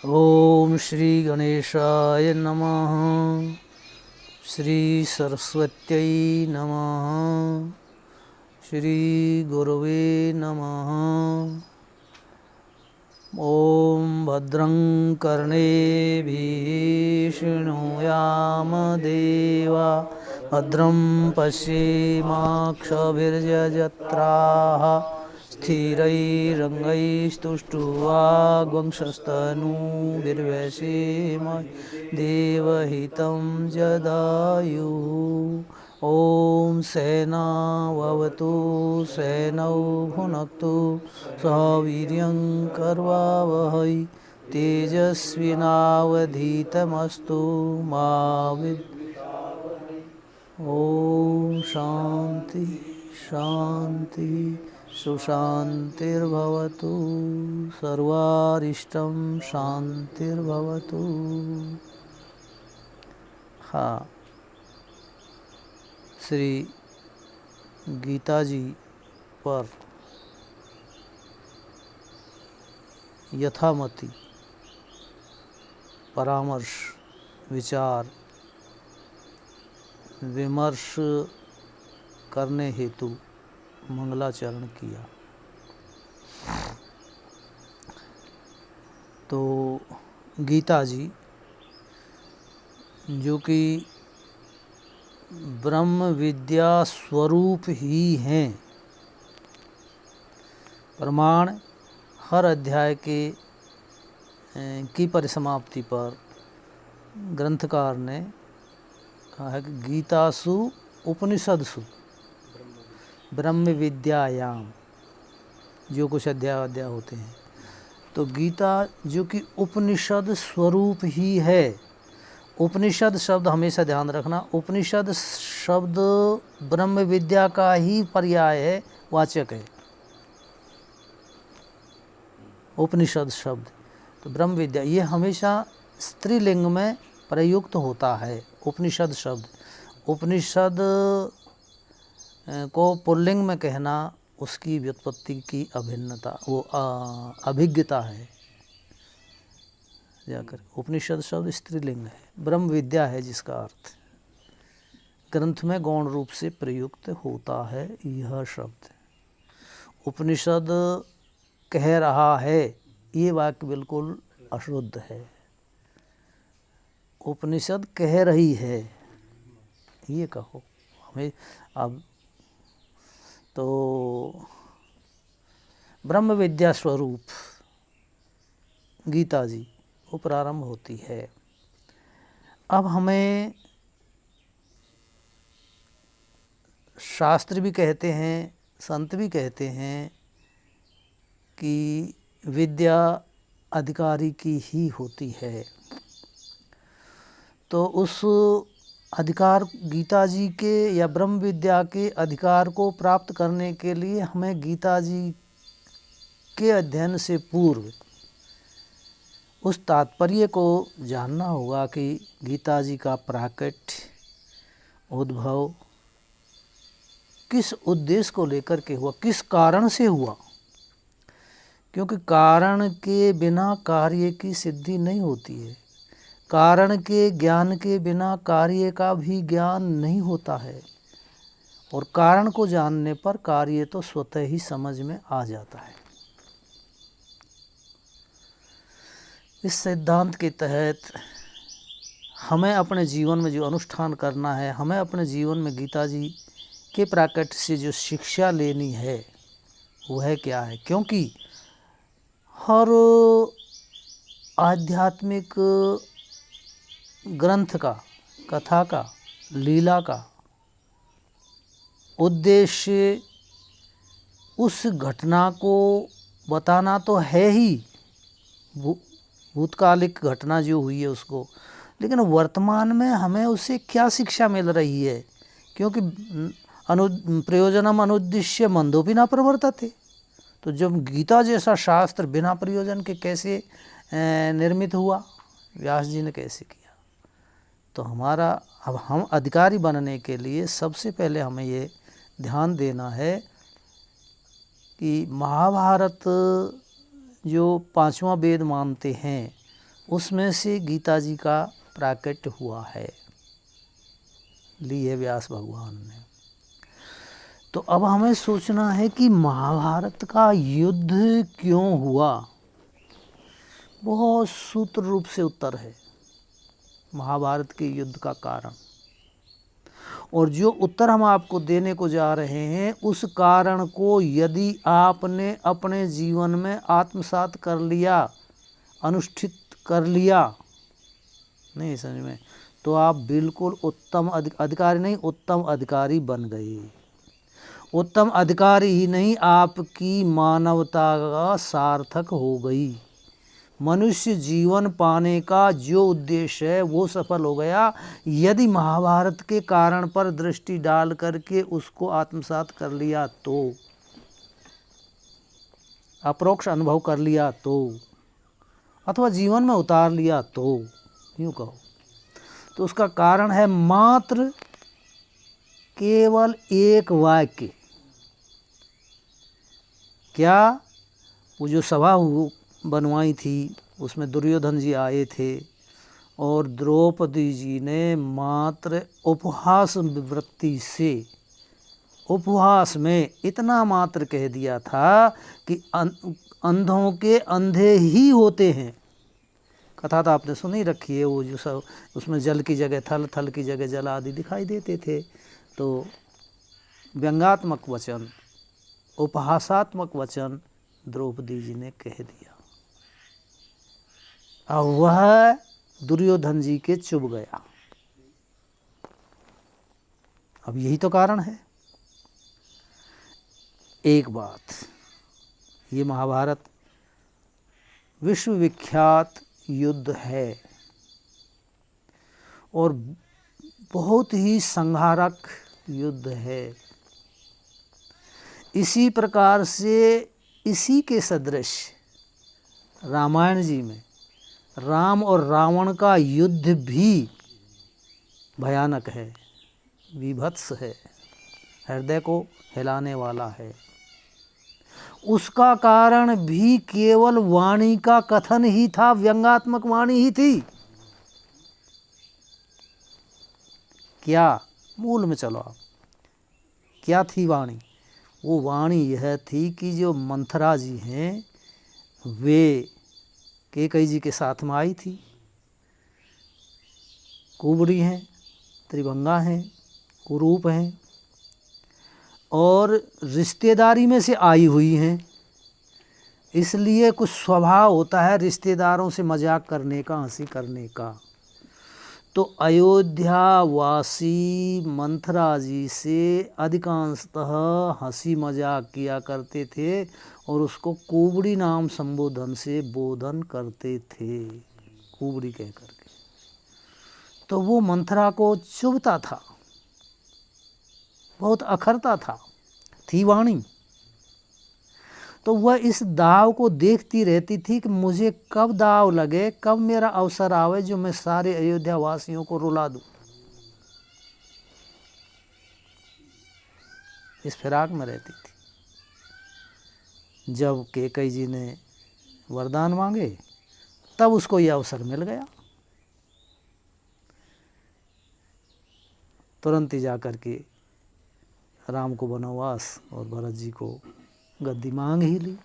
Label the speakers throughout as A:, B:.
A: ओम श्री गणेशाय नमः। श्री सरस्वत्यै नमः। श्री गुरुवे नमः। ओम भद्रं कर्णेभिः शृणुयाम देवा भद्रं पश्येमाक्षभिर्यजत्राः स्थिरैरङ्गैस्तुष्टुवाग्वंशस्तनूभिर्व्यसेम देवहितं जदायुः। ॐ सेनावतु सेनौ भुनक्तु सह वीर्यं करवावहै तेजस्विनावधीतमस्तु मा ओम शांति शांति सुशांतिर्भवतु सर्वारिष्टं शांतिर्भवतु। हाँ, श्री गीता जी पर यथामति परामर्श विचार विमर्श करने हेतु मंगलाचरण किया। तो गीता जी जो कि ब्रह्म विद्या स्वरूप ही हैं, प्रमाण हर अध्याय की परिसमाप्ति पर ग्रंथकार ने कहा है कि गीतासु उपनिषदसु ब्रह्म विद्यायाम जो कुछ अध्याय होते हैं, तो गीता जो कि उपनिषद स्वरूप ही है। उपनिषद शब्द हमेशा ध्यान रखना, उपनिषद शब्द ब्रह्म विद्या का ही पर्याय है, वाचक है। उपनिषद शब्द तो ब्रह्म विद्या ये हमेशा स्त्रीलिंग में प्रयुक्त होता है। उपनिषद शब्द, उपनिषद को पुल्लिंग में कहना उसकी व्युत्पत्ति की अभिन्नता, वो अभिज्ञता है। जाकर उपनिषद शब्द स्त्रीलिंग है, ब्रह्म विद्या है जिसका अर्थ ग्रंथ में गौण रूप से प्रयुक्त होता है। यह शब्द उपनिषद कह रहा है, ये वाक्य बिल्कुल अशुद्ध है। उपनिषद कह रही है ये कहो हमें। अब तो ब्रह्म विद्या स्वरूप गीता जी वो प्रारंभ होती है। अब हमें शास्त्र भी कहते हैं, संत भी कहते हैं कि विद्या अधिकारी की ही होती है। तो उस अधिकार गीता जी के या ब्रह्म विद्या के अधिकार को प्राप्त करने के लिए हमें गीता जी के अध्ययन से पूर्व उस तात्पर्य को जानना होगा कि गीता जी का प्राकट्य उद्भव किस उद्देश्य को लेकर के हुआ, किस कारण से हुआ। क्योंकि कारण के बिना कार्य की सिद्धि नहीं होती है, कारण के ज्ञान के बिना कार्य का भी ज्ञान नहीं होता है, और कारण को जानने पर कार्य तो स्वतः ही समझ में आ जाता है। इस सिद्धांत के तहत हमें अपने जीवन में जो अनुष्ठान करना है, हमें अपने जीवन में गीता जी के प्राकट्य से जो शिक्षा लेनी है वह क्या है। क्योंकि हर आध्यात्मिक ग्रंथ का, कथा का, लीला का उद्देश्य उस घटना को बताना तो है ही, भूतकालिक घटना जो हुई है उसको, लेकिन वर्तमान में हमें उससे क्या शिक्षा मिल रही है। क्योंकि प्रयोजनम अनुद्दिश्य मंदोपि न प्रवर्तते। तो जब गीता जैसा शास्त्र बिना प्रयोजन के कैसे निर्मित हुआ, व्यास जी ने कैसे किया। तो हमारा अब हम अधिकारी बनने के लिए सबसे पहले हमें ये ध्यान देना है कि महाभारत जो पांचवा वेद मानते हैं, उसमें से गीता जी का प्राकट्य हुआ है, ली है व्यास भगवान ने। तो अब हमें सोचना है कि महाभारत का युद्ध क्यों हुआ। बहुत सूत्र रूप से उत्तर है महाभारत के युद्ध का कारण, और जो उत्तर हम आपको देने को जा रहे हैं उस कारण को यदि आपने अपने जीवन में आत्मसात कर लिया, अनुष्ठित कर लिया, नहीं समझ में, तो आप बिल्कुल उत्तम अधिकारी नहीं, उत्तम अधिकारी बन गए। उत्तम अधिकारी ही नहीं, आपकी मानवता का सार्थक हो गई। मनुष्य जीवन पाने का जो उद्देश्य है वो सफल हो गया यदि महाभारत के कारण पर दृष्टि डाल करके उसको आत्मसात कर लिया तो, अप्रोक्ष अनुभव कर लिया तो, अथवा जीवन में उतार लिया तो, यूँ कहो तो उसका कारण है मात्र केवल एक वाक्य। क्या? वो जो सभा बनवाई थी उसमें दुर्योधन जी आए थे और द्रौपदी जी ने मात्र उपहास वृत्ति से, उपहास में इतना मात्र कह दिया था कि अंधों के अंधे ही होते हैं। कथा तो आपने सुनी रखी है, वो जो सब उसमें जल की जगह थल, थल की जगह जल आदि दिखाई देते थे। तो व्यंगात्मक वचन, उपहासात्मक वचन द्रौपदी जी ने कह दिया। अब वह दुर्योधन जी के चुभ गया। अब यही तो कारण है। एक बात, ये महाभारत विश्वविख्यात युद्ध है और बहुत ही संहारक युद्ध है। इसी प्रकार से इसी के सदृश रामायण जी में राम और रावण का युद्ध भी भयानक है, विभत्स है, हृदय को हिलाने वाला है। उसका कारण भी केवल वाणी का कथन ही था, व्यंगात्मक वाणी ही थी। क्या? मूल में चलो आप, क्या थी वाणी? वो वाणी यह थी कि जो मंथरा जी हैं वे कैकेयी जी के साथ में आई थी, कुबड़ी हैं, त्रिभंगा हैं, कुरूप हैं और रिश्तेदारी में से आई हुई हैं। इसलिए कुछ स्वभाव होता है रिश्तेदारों से मजाक करने का, हंसी करने का। तो अयोध्या वासी मंथरा जी से अधिकांशतः हंसी मजाक किया करते थे और उसको कुबड़ी नाम संबोधन से बोधन करते थे, कुबड़ी कह करके। तो वो मंथरा को चुभता था, बहुत अखरता था, थी वाणी। तो वह इस दाव को देखती रहती थी कि मुझे कब दाव लगे, कब मेरा अवसर आवे जो मैं सारे अयोध्या वासियों को रुला दूं। इस फिराक में रहती थी। जब कैकेयी जी ने वरदान मांगे तब उसको यह अवसर मिल गया। तुरंत ही जाकर के राम को वनवास और भरत जी को गद्दी मांग ही ली।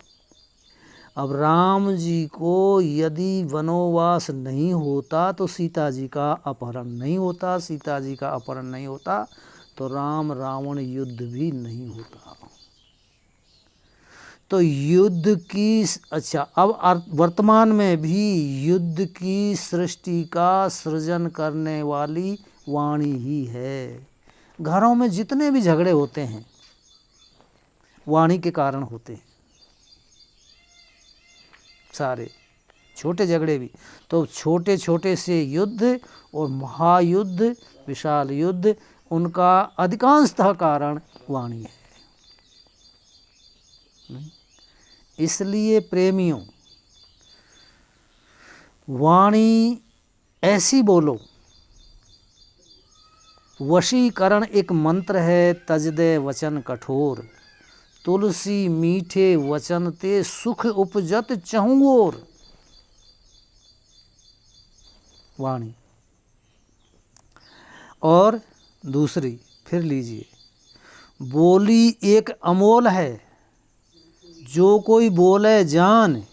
A: अब राम जी को यदि वनवास नहीं होता तो सीता जी का अपहरण नहीं होता, सीता जी का अपहरण नहीं होता तो राम रावण युद्ध भी नहीं होता। तो युद्ध की, अच्छा अब वर्तमान में भी युद्ध की सृष्टि का सृजन करने वाली वाणी ही है। घरों में जितने भी झगड़े होते हैं वाणी के कारण होते हैं, सारे छोटे झगड़े भी। तो छोटे छोटे से युद्ध और महायुद्ध, विशाल युद्ध, उनका अधिकांशतः कारण वाणी है। इसलिए प्रेमियों, वाणी ऐसी बोलो। वशीकरण एक मंत्र है, तजदे वचन कठोर, तुलसी मीठे वचन ते सुख उपजत चहुओर। वाणी। और दूसरी फिर लीजिए, बोली एक अमोल है, जो कोई बोले जान,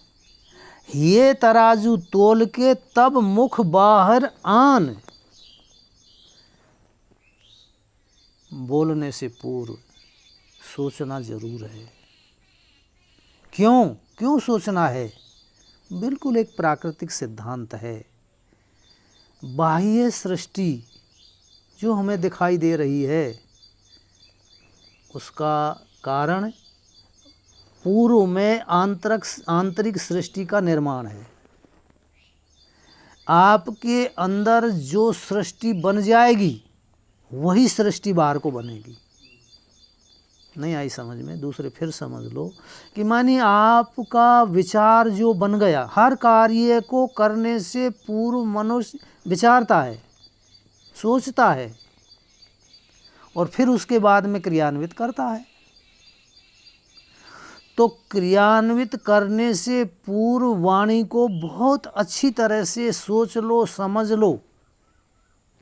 A: ये तराजू तोल के तब मुख बाहर आन। बोलने से पूर्व सोचना जरूर है। क्यों क्यों सोचना है? बिल्कुल एक प्राकृतिक सिद्धांत है। बाह्य सृष्टि जो हमें दिखाई दे रही है, उसका कारण पूर्व में आंतरिक सृष्टि का निर्माण है। आपके अंदर जो सृष्टि बन जाएगी, वही सृष्टि बाहर को बनेगी। नहीं आई समझ में? दूसरे फिर समझ लो कि मानिए आपका विचार जो बन गया, हर कार्य को करने से पूर्व मनुष्य विचारता है, सोचता है, और फिर उसके बाद में क्रियान्वित करता है। तो क्रियान्वित करने से पूर्व वाणी को बहुत अच्छी तरह से सोच लो, समझ लो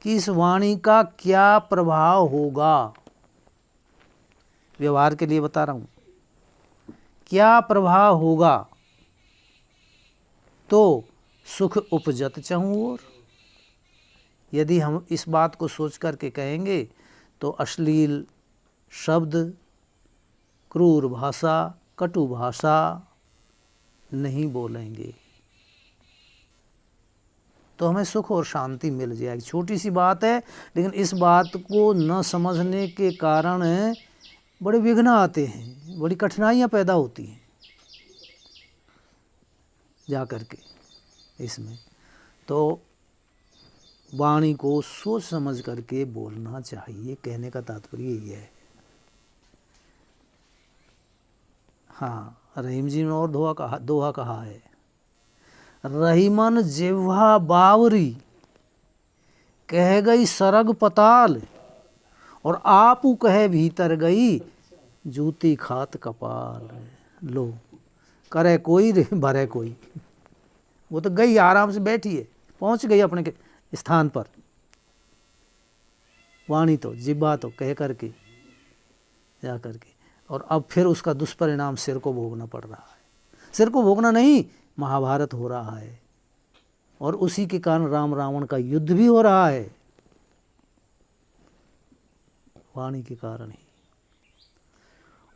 A: कि इस वाणी का क्या प्रभाव होगा। व्यवहार के लिए बता रहा हूँ, क्या प्रभाव होगा। तो सुख उपजत चहु ओर। यदि हम इस बात को सोच करके कहेंगे तो अश्लील शब्द, क्रूर भाषा, कटु भाषा नहीं बोलेंगे, तो हमें सुख और शांति मिल जाएगी। छोटी सी बात है, लेकिन इस बात को न समझने के कारण बड़े विघ्न आते हैं, बड़ी कठिनाइयाँ पैदा होती हैं जा करके इसमें। तो वाणी को सोच समझ करके बोलना चाहिए, कहने का तात्पर्य यही है। हाँ, रहीम जी ने और दोहा कहा है, रहीमन जिह्वा बावरी, कह गई सरग पताल, और आपू कहे भीतर गई, जूती खात कपाल। लो, करे कोई भरे कोई। वो तो गई, आराम से बैठी है, पहुंच गई अपने स्थान पर। वाणी तो, जिब्बा तो कह करके जा करके, और अब फिर उसका दुष्परिणाम सिर को भोगना पड़ रहा है। सिर को भोगना नहीं, महाभारत हो रहा है, और उसी के कारण राम रावण का युद्ध भी हो रहा है, वाणी के कारण ही।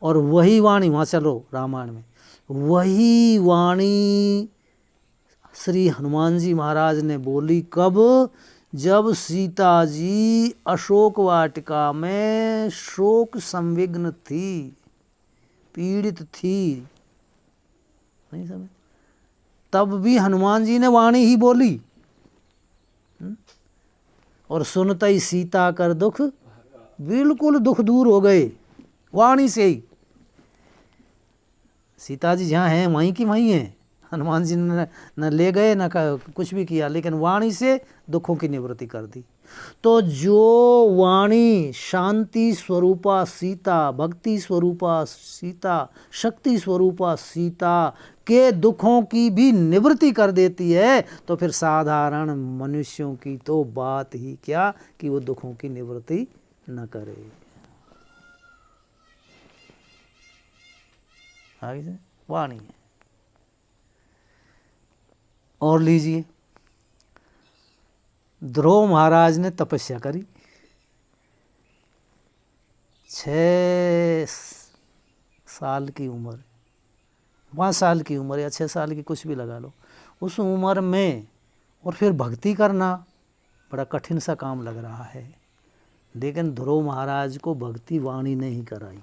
A: और वही वाणी, वहाँ चलो रामायण में, वही वाणी श्री हनुमान जी महाराज ने बोली कब? जब सीता जी अशोक वाटिका में शोक संविग्न थी, पीड़ित थी, नहीं समझ, तब भी हनुमान जी ने वाणी ही बोली, और सुनते ही सीता कर दुख, बिल्कुल दुख दूर हो गए वाणी से ही। सीता जी जहाँ हैं वहीं की वहीं हैं, हनुमान जी ने न ले गए न कुछ भी किया, लेकिन वाणी से दुखों की निवृत्ति कर दी। तो जो वाणी शांति स्वरूपा सीता, भक्ति स्वरूपा सीता, शक्ति स्वरूपा सीता के दुखों की भी निवृत्ति कर देती है, तो फिर साधारण मनुष्यों की तो बात ही क्या कि वो दुखों की निवृत्ति न करे। आगे से वाणी है। और लीजिए, ध्रुव महाराज ने तपस्या करी, 6 साल की उम्र, 5 साल की उम्र या 6 साल की, कुछ भी लगा लो, उस उम्र में, और फिर भक्ति करना बड़ा कठिन सा काम लग रहा है। लेकिन ध्रुव महाराज को भक्ति वाणी ने ही कराई।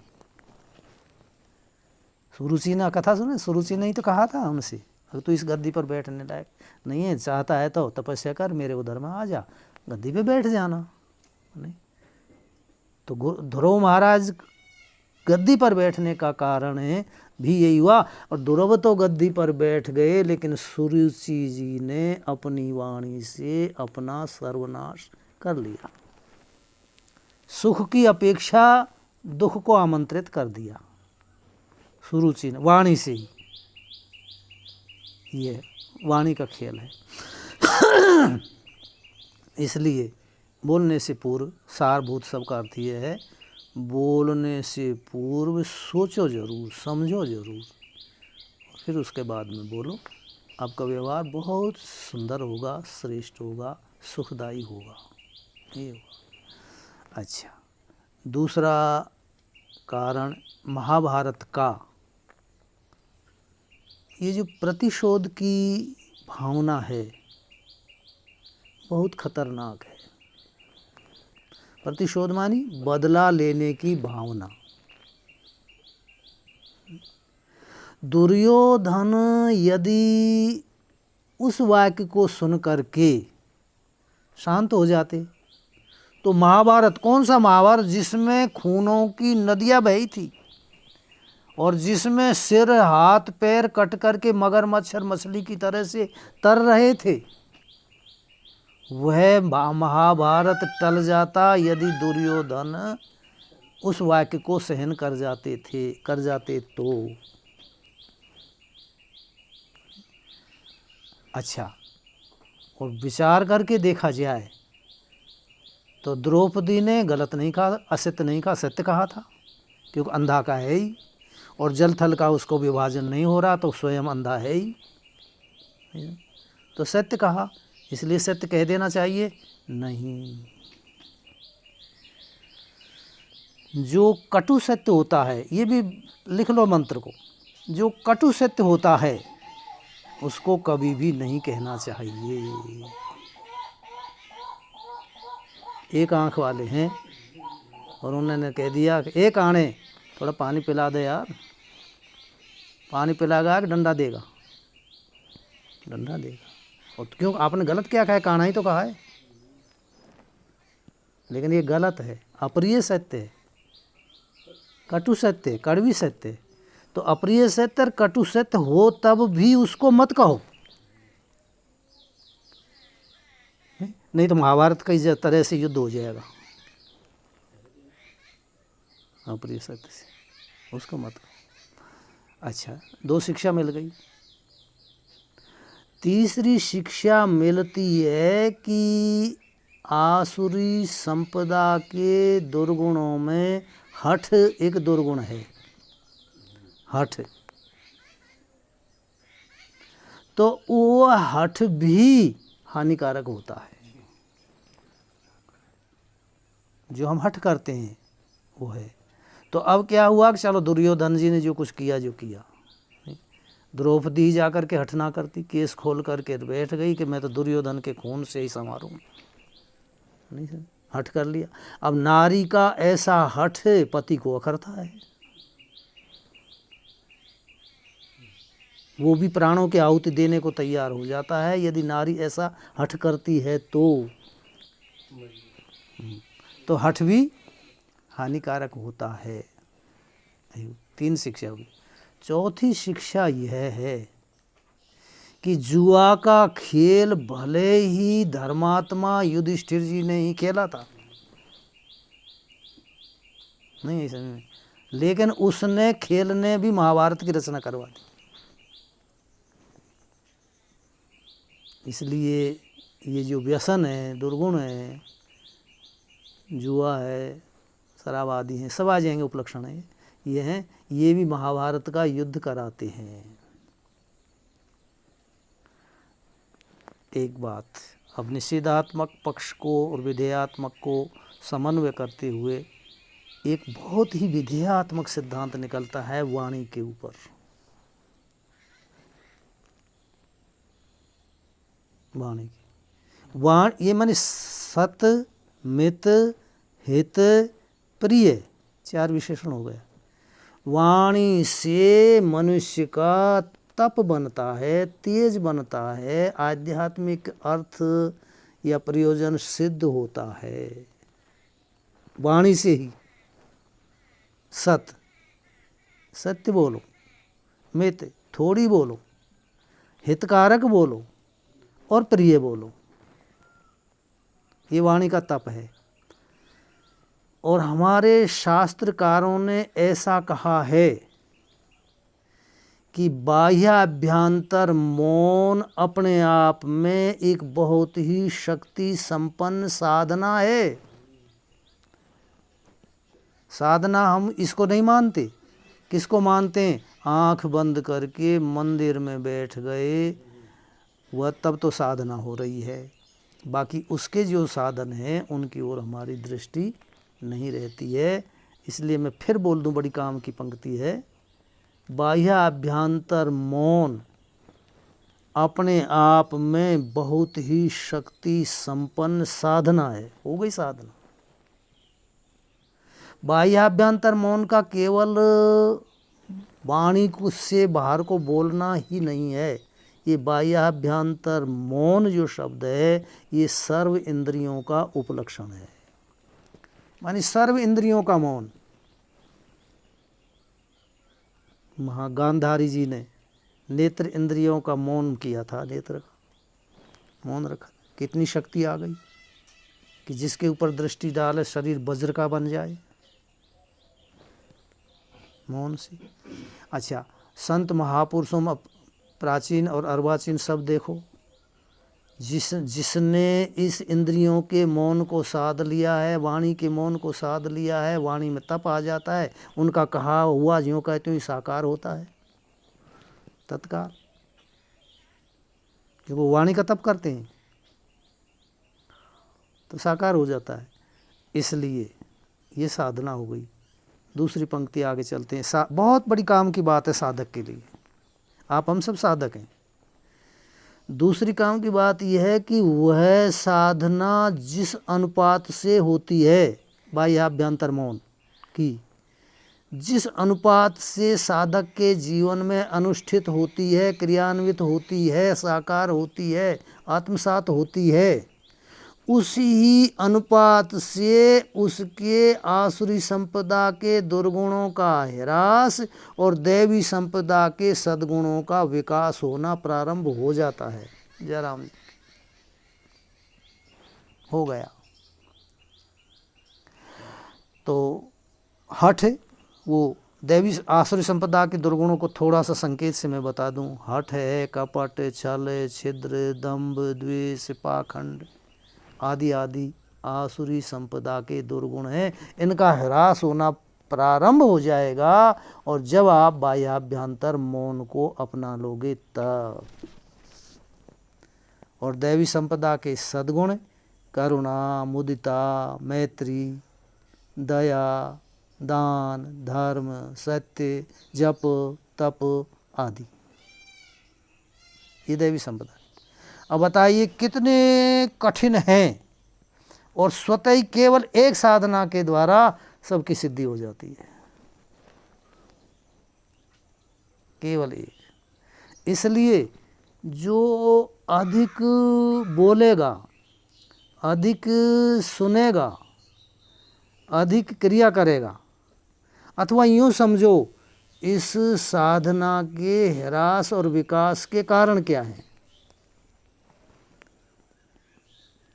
A: सुरुचि ने कथा सुने, सुरुचि ने ही तो कहा था उनसे, अगर तू इस गद्दी पर बैठने लायक नहीं है, चाहता है तो तपस्या कर, मेरे उधर में आ जा, गद्दी पे बैठ जाना। नहीं तो ध्रुव महाराज गद्दी पर बैठने का कारण है भी यही हुआ। और ध्रुव तो गद्दी पर बैठ गए, लेकिन सुरुचि जी ने अपनी वाणी से अपना सर्वनाश कर लिया। सुख की अपेक्षा दुख को आमंत्रित कर दिया सुरुचि ने, वाणी से ही। ये वाणी का खेल है। इसलिए बोलने से पूर्व, सारभूत सब का अर्थ ये है, बोलने से पूर्व सोचो जरूर, समझो जरूर, फिर उसके बाद में बोलो। आपका व्यवहार बहुत सुंदर होगा, श्रेष्ठ होगा, सुखदायी होगा, ये होगा। अच्छा, दूसरा कारण महाभारत का ये जो प्रतिशोध की भावना है बहुत खतरनाक है। प्रतिशोध मानी बदला लेने की भावना। दुर्योधन यदि उस वाक्य को सुन करके शांत हो जाते तो महाभारत, कौन सा महाभारत जिसमें खूनों की नदियां बही थी और जिसमें सिर हाथ पैर कट करके मगरमच्छ और मछली की तरह से तर रहे थे, वह महाभारत टल जाता यदि दुर्योधन उस वाक्य को सहन कर जाते तो। अच्छा, और विचार करके देखा जाए तो द्रौपदी ने गलत नहीं कहा, असत्य नहीं कहा, सत्य कहा था, क्योंकि अंधा का है ही, और जल थल का उसको विभाजन नहीं हो रहा तो स्वयं अंधा है ही, तो सत्य कहा, इसलिए सत्य कह देना चाहिए नहीं। जो कटु सत्य होता है, ये भी लिख लो मंत्र को, जो कटु सत्य होता है उसको कभी भी नहीं कहना चाहिए। एक आंख वाले हैं और उन्होंने कह दिया कि एक आने थोड़ा पानी पिला दे यार, पानी पिलाएगा कि डंडा देगा? डंडा देगा। और क्यों? आपने गलत क्या कहा है? काना ही तो कहा है, लेकिन ये गलत है, अप्रिय सत्य है, कटु सत्य है, कड़वी सत्य है। तो अप्रिय सत्य और कटु सत्य हो तब भी उसको मत कहो, नहीं तो महाभारत का इस तरह से युद्ध हो जाएगा अप्रिय सत्य से, उसको मत कहो। अच्छा, 2 शिक्षा मिल गई। तीसरी शिक्षा मिलती है कि आसुरी संपदा के दुर्गुणों में हठ एक दुर्गुण है। हठ, तो वो हठ भी हानिकारक होता है। जो हम हठ करते हैं वो है। तो अब क्या हुआ कि चलो दुर्योधन जी ने जो कुछ किया, जो किया, द्रौपदी जाकर के हठ ना करती, केस खोल करके बैठ गई कि मैं तो दुर्योधन के खून से ही संवारूं, नहीं सर, हठ कर लिया। अब नारी का ऐसा हठ पति को अखरता है, वो भी प्राणों की आहुति देने को तैयार हो जाता है यदि नारी ऐसा हठ करती है तो हठ भी हानिकारक होता है। 3 शिक्षा हुई। चौथी शिक्षा यह है कि जुआ का खेल भले ही धर्मात्मा युधिष्ठिर जी ने ही खेला था, नहीं समझ में, लेकिन उसने खेलने भी महाभारत की रचना करवा दी। इसलिए ये जो व्यसन है, दुर्गुण है, जुआ है, शराब आदि हैं, सब आ जाएंगे, उपलक्षण है ये हैं, ये भी महाभारत का युद्ध कराते हैं। एक बात, अब निषेधात्मक पक्ष को और विधेयात्मक को समन्वय करते हुए एक बहुत ही विधेयात्मक सिद्धांत निकलता है वाणी के ऊपर। वाणी की ये माने सत, मित, हित, प्रिय, 4 विशेषण हो गया। वाणी से मनुष्य का तप बनता है, तेज बनता है, आध्यात्मिक अर्थ या प्रयोजन सिद्ध होता है वाणी से ही। सत्य बोलो, मित थोड़ी बोलो, हितकारक बोलो और प्रिय बोलो, ये वाणी का तप है। और हमारे शास्त्रकारों ने ऐसा कहा है कि बाह्याभ्यंतर मौन अपने आप में एक बहुत ही शक्ति संपन्न साधना है। साधना हम इसको नहीं मानते। किसको मानते हैं? आंख बंद करके मंदिर में बैठ गए, वह तब तो साधना हो रही है। बाकी उसके जो साधन हैं उनकी ओर हमारी दृष्टि नहीं रहती है। इसलिए मैं फिर बोल दूं, बड़ी काम की पंक्ति है, बाह्याभ्यंतर मौन अपने आप में बहुत ही शक्ति संपन्न साधना है। हो गई साधना। बाह्याभ्यंतर मौन का केवल वाणी से बाहर को बोलना ही नहीं है। ये बाह्याभ्यंतर मौन जो शब्द है ये सर्व इंद्रियों का उपलक्षण है, मानी सर्व इंद्रियों का मौन। गांधारी जी ने नेत्र इंद्रियों का मौन किया था, नेत्र का मौन रखा। कितनी शक्ति आ गई कि जिसके ऊपर दृष्टि डाले शरीर वज्र का बन जाए मौन से। अच्छा, संत महापुरुषों में प्राचीन और अर्वाचीन सब देखो, जिसने इस इंद्रियों के मौन को साध लिया है, वाणी के मौन को साध लिया है, वाणी में तप आ जाता है, उनका कहा हुआ ज्यों कहते हैं साकार होता है तत्काल, कि वो वाणी का तप करते हैं तो साकार हो जाता है। इसलिए ये साधना हो गई। दूसरी पंक्ति आगे चलते हैं। बहुत बड़ी काम की बात है साधक के लिए। आप हम सब साधक हैं। दूसरी काम की बात यह है कि वह साधना जिस अनुपात से होती है, बाह्याभ्यंतर मौन की जिस अनुपात से साधक के जीवन में अनुष्ठित होती है, क्रियान्वित होती है, साकार होती है, आत्मसात होती है, उसी ही अनुपात से उसके आसुरी संपदा के दुर्गुणों का ह्रास और दैवी संपदा के सद्गुणों का विकास होना प्रारंभ हो जाता है। जयराम हो गया। तो हठ है वो दैवी आसुरी संपदा के दुर्गुणों को थोड़ा सा संकेत से मैं बता दूं। हठ है कपट, छल, छिद्र, दंभ, द्वेष, पाखंड आदि आदि आसुरी संपदा के दुर्गुण हैं। इनका ह्रास होना प्रारंभ हो जाएगा और जब आप बाह्याभ्यंतर मौन को अपना लोगे तब। और दैवी संपदा के सद्गुण करुणा, मुदिता, मैत्री, दया, दान, धर्म, सत्य, जप, तप आदि, ये दैवी संपदा। अब बताइए कितने कठिन हैं और स्वतः ही केवल एक साधना के द्वारा सबकी सिद्धि हो जाती है, केवल एक। इसलिए जो अधिक बोलेगा, अधिक सुनेगा, अधिक क्रिया करेगा, अथवा यूँ समझो इस साधना के ह्रास और विकास के कारण क्या है।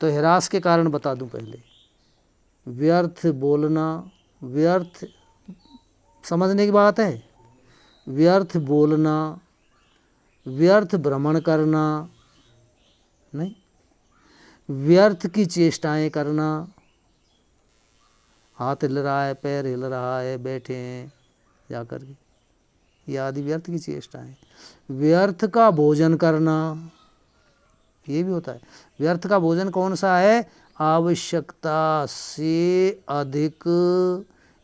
A: तो ह्रास के कारण बता दूं पहले। व्यर्थ बोलना, व्यर्थ समझने की बात है, व्यर्थ बोलना, व्यर्थ भ्रमण करना, नहीं, व्यर्थ की चेष्टाएं करना, हाथ हिल रहा है, पैर हिल रहा है, बैठे हैं जाकर के, ये आदि व्यर्थ की चेष्टाएं। व्यर्थ का भोजन करना, ये भी होता है। व्यर्थ का भोजन कौन सा है? आवश्यकता से अधिक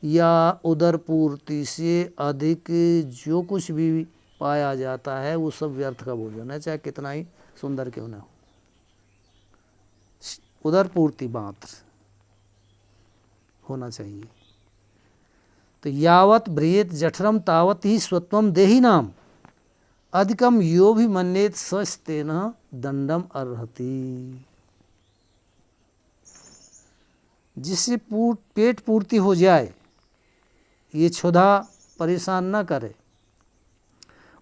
A: या उदर पूर्ति से अधिक जो कुछ भी पाया जाता है वो सब व्यर्थ का भोजन है, चाहे कितना ही सुंदर क्यों ना हो। उदर पूर्ति मात्र होना चाहिए। तो यावत भ्रियेत जठरम तावत ही स्वत्वम देही नाम अधिकम यो भी मन्येत स्वस्तेन दंडम अर्हति। जिससे पेट पूर्ति हो जाए, ये क्षुधा परेशान न करे,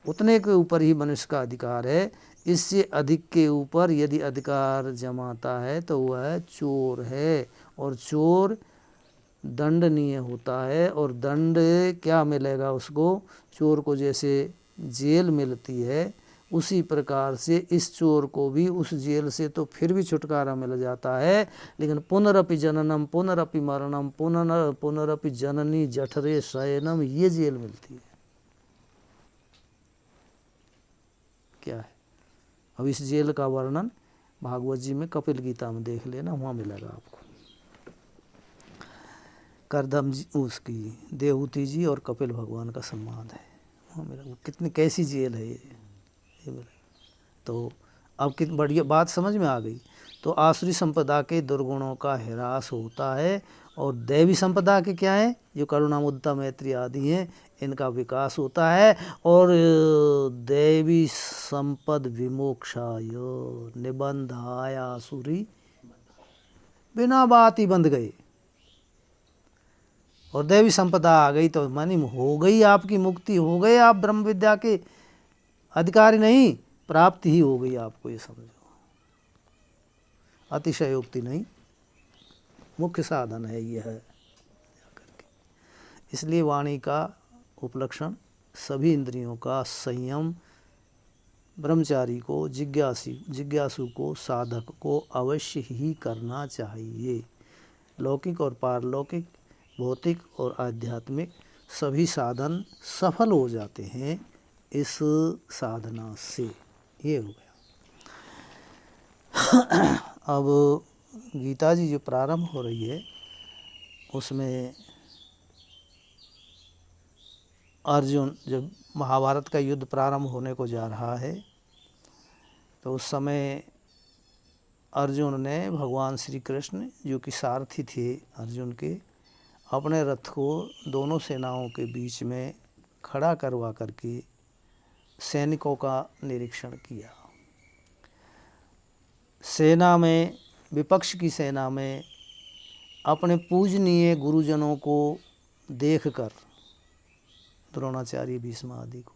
A: उतने के ऊपर ही मनुष्य का अधिकार है। इससे अधिक के ऊपर यदि अधिकार जमाता है तो वह चोर है, और चोर दंडनीय होता है। और दंड क्या मिलेगा उसको? चोर को जैसे जेल मिलती है, उसी प्रकार से इस चोर को भी उस जेल से तो फिर भी छुटकारा मिल जाता है, लेकिन पुनरपि जननम पुनरपि मरणम पुनरपि जननी जठरे शयनम, ये जेल मिलती है। क्या है? अब इस जेल का वर्णन भागवत जी में कपिल गीता में देख लेना, वहाँ मिलेगा आपको। करदम जी, उसकी देवहूति जी और कपिल भगवान का संवाद है, वहाँ मिलेगा। कितनी कैसी जेल है ये मिलेगा। तो अब कितनी बढ़िया बात समझ में आ गई। तो आसुरी संपदा के दुर्गुणों का ह्रास होता है और दैवी संपदा के क्या है, जो करुणा मुद्दा मैत्री आदि हैं, इनका विकास होता है। और दैवी संपद विमोक्षाय निबंधाय आसुरी, बिना बात ही बंध गए। और दैवी संपदा आ गई तो मानी हो गई आपकी मुक्ति, हो गए आप ब्रह्म विद्या के अधिकारी, नहीं प्राप्ति ही हो गई आपको, ये समझो। अतिशयोक्ति नहीं, मुख्य साधन है यह है। इसलिए वाणी का उपलक्षण सभी इंद्रियों का संयम ब्रह्मचारी को, जिज्ञासु को, साधक को अवश्य ही करना चाहिए। लौकिक और पारलौकिक, भौतिक और आध्यात्मिक सभी साधन सफल हो जाते हैं इस साधना से। ये हो गया। अब गीता जी जो प्रारंभ हो रही है उसमें अर्जुन, जब महाभारत का युद्ध प्रारंभ होने को जा रहा है तो उस समय अर्जुन ने भगवान श्री कृष्ण, जो कि सारथी थे अर्जुन के, अपने रथ को दोनों सेनाओं के बीच में खड़ा करवा करके सैनिकों का निरीक्षण किया। सेना में, विपक्ष की सेना में अपने पूजनीय गुरुजनों को देखकर, द्रोणाचार्य, भीष्म आदि को,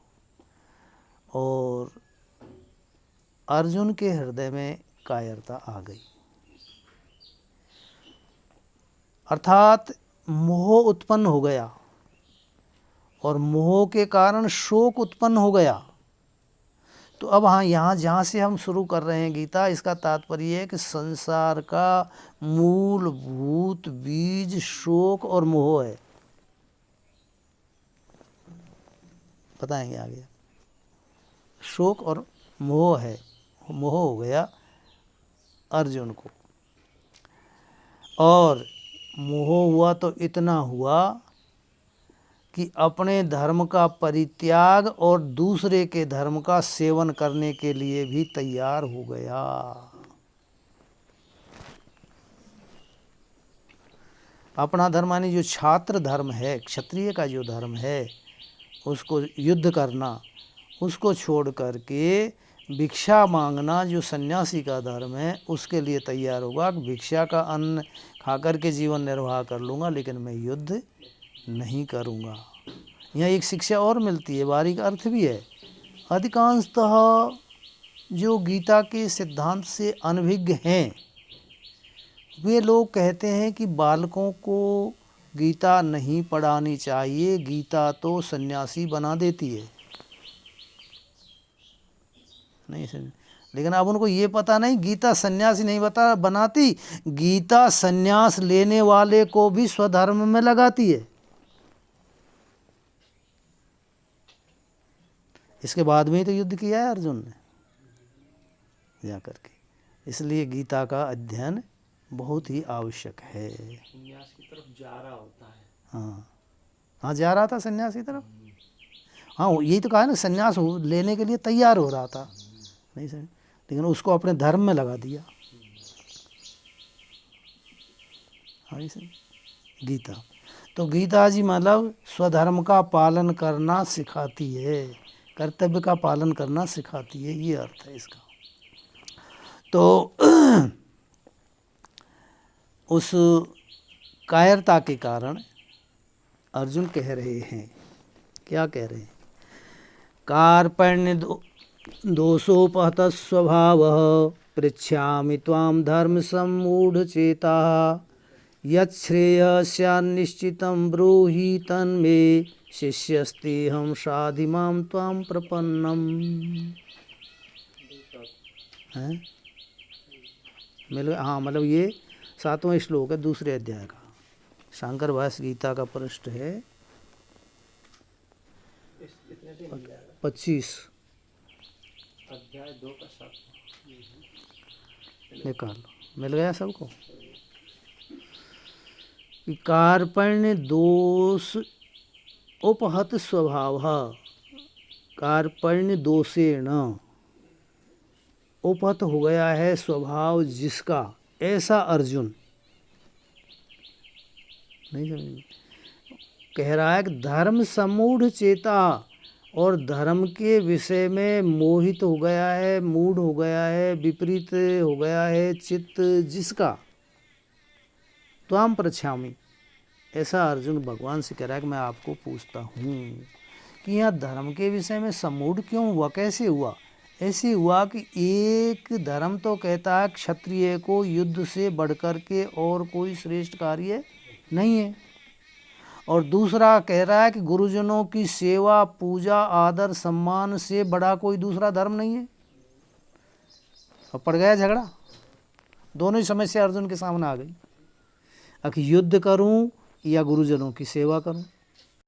A: और अर्जुन के हृदय में कायरता आ गई, अर्थात मोह उत्पन्न हो गया, और मोह के कारण शोक उत्पन्न हो गया। तो अब हाँ, यहाँ जहाँ से हम शुरू कर रहे हैं गीता, इसका तात्पर्य है कि संसार का मूलभूत बीज शोक और मोह है। बताएंगे आगे। शोक और मोह है, मोह हो गया अर्जुन को, और मोह हुआ तो इतना हुआ कि अपने धर्म का परित्याग और दूसरे के धर्म का सेवन करने के लिए भी तैयार हो गया। अपना धर्म यानी जो छात्र धर्म है, क्षत्रिय का जो धर्म है, उसको युद्ध करना, उसको छोड़ करके भिक्षा मांगना, जो सन्यासी का धर्म है, उसके लिए तैयार होगा। भिक्षा का अन्न खाकर के जीवन निर्वाह कर लूँगा, लेकिन मैं युद्ध नहीं करूँगा। यहाँ एक शिक्षा और मिलती है, बारीक अर्थ भी है। अधिकांशतः जो गीता के सिद्धांत से अनभिज्ञ हैं, वे लोग कहते हैं कि बालकों को गीता नहीं पढ़ानी चाहिए, गीता तो सन्यासी बना देती है। नहीं समझ, लेकिन अब उनको ये पता नहीं, गीता सन्यासी नहीं बनाती, गीता सन्यास लेने वाले को भी स्वधर्म में लगाती है। इसके बाद में ही तो युद्ध किया है अर्जुन ने जा करके। इसलिए गीता का अध्ययन बहुत ही आवश्यक है।
B: सन्यास की तरफ जा रहा होता है।
A: हाँ हाँ, जा रहा था सन्यास की तरफ। हाँ, यही तो कहा ना, सन्यास लेने के लिए तैयार हो रहा था, नहीं समझ, लेकिन उसको अपने धर्म में लगा दिया। हाँ, गीता तो गीता जी मतलब स्वधर्म का पालन करना सिखाती है, कर्तव्य का पालन करना सिखाती है, ये अर्थ है इसका। तो उस कायरता के कारण अर्जुन कह रहे हैं, क्या कह रहे हैं, कार्पण्य दोषोपहत स्वभाव पृच्छामि त्वां धर्म सम्मूढ़ चेता यच्छ्रेयस्यान्निश्चितं ब्रूहि तन्मे शिष्यस्ति हम साधिमाम त्वाम प्रपन्नम। है मिल गया। हाँ मतलब ये 7वां श्लोक है दूसरे अध्याय का। शंकर भाष्य गीता का पृष्ठ है 25।
B: अध्याय 2 का 7।
A: निकाल मिल गया सबको। कार्पण्य दोष उपहत स्वभाव, कार्पण्य दोषेण उपहत हो गया है स्वभाव जिसका, ऐसा अर्जुन। नहीं समझ कह रहा है कि धर्म सम्मूढ़ चेता, और धर्म के विषय में मोहित हो गया है, मूढ़ हो गया है, विपरीत हो गया है चित्त जिसका, त्वाम पृच्छामि। ऐसा अर्जुन भगवान से कह रहा है कि मैं आपको पूछता हूँ कि यहाँ धर्म के विषय में सम्मूढ़ क्यों हुआ, कैसे हुआ? ऐसे हुआ कि एक धर्म तो कहता है क्षत्रिय को युद्ध से बढ़कर के और कोई श्रेष्ठ कार्य नहीं है, और दूसरा कह रहा है कि गुरुजनों की सेवा पूजा आदर सम्मान से बड़ा कोई दूसरा धर्म नहीं है। अब पड़ गया झगड़ा, दोनों ही समस्या अर्जुन के सामने आ गई। अब युद्ध करूं या गुरुजनों की सेवा करूं?